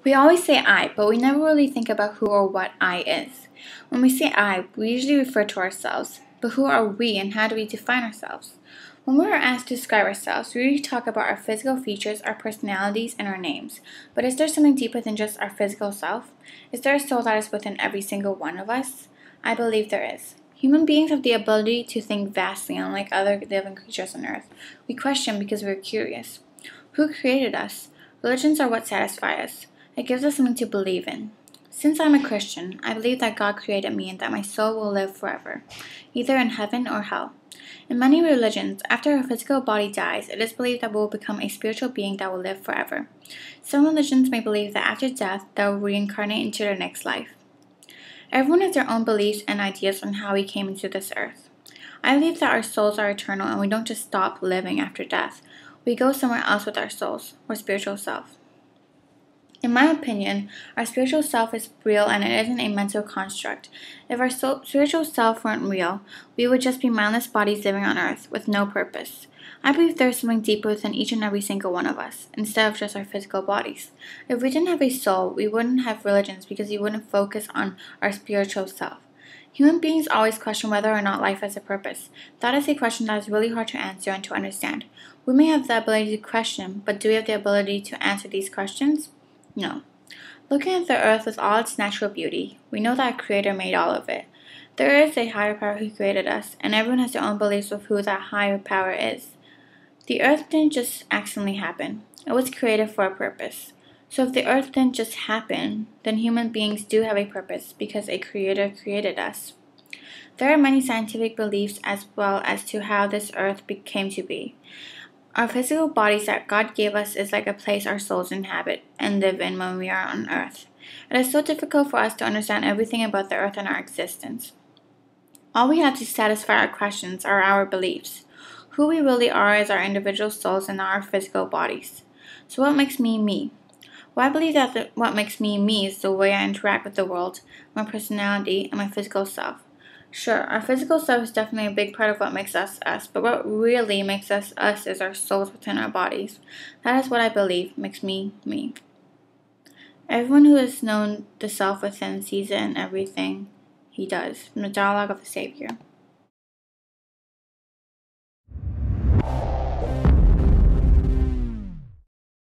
We always say I, but we never really think about who or what I is. When we say I, we usually refer to ourselves. But who are we and how do we define ourselves? When we are asked to describe ourselves, we usually talk about our physical features, our personalities, and our names. But is there something deeper than just our physical self? Is there a soul that is within every single one of us? I believe there is. Human beings have the ability to think vastly, unlike other living creatures on earth. We question because we're curious. Who created us? Religions are what satisfy us. It gives us something to believe in. Since I'm a Christian, I believe that God created me and that my soul will live forever, either in heaven or hell. In many religions, after our physical body dies, it is believed that we will become a spiritual being that will live forever. Some religions may believe that after death, they will reincarnate into their next life. Everyone has their own beliefs and ideas on how we came into this earth. I believe that our souls are eternal and we don't just stop living after death. We go somewhere else with our souls, or spiritual self. In my opinion, our spiritual self is real and it isn't a mental construct. If our spiritual self weren't real, we would just be mindless bodies living on earth with no purpose. I believe there is something deeper within each and every single one of us, instead of just our physical bodies. If we didn't have a soul, we wouldn't have religions because we wouldn't focus on our spiritual self. Human beings always question whether or not life has a purpose. That is a question that is really hard to answer and to understand. We may have the ability to question, but do we have the ability to answer these questions? No. Looking at the earth with all its natural beauty, we know that a creator made all of it. There is a higher power who created us, and everyone has their own beliefs of who that higher power is. The earth didn't just accidentally happen. It was created for a purpose. So if the earth didn't just happen, then human beings do have a purpose because a creator created us. There are many scientific beliefs as well as to how this earth came to be. Our physical bodies that God gave us is like a place our souls inhabit and live in when we are on earth. It is so difficult for us to understand everything about the earth and our existence. All we have to satisfy our questions are our beliefs. Who we really are is our individual souls and not our physical bodies. So what makes me me? Well, I believe that what makes me me is the way I interact with the world, my personality, and my physical self. Sure, our physical self is definitely a big part of what makes us us, but what really makes us us is our souls within our bodies. That is what I believe makes me me. Everyone who has known the self within sees it in everything he does. From the dialogue of the Savior.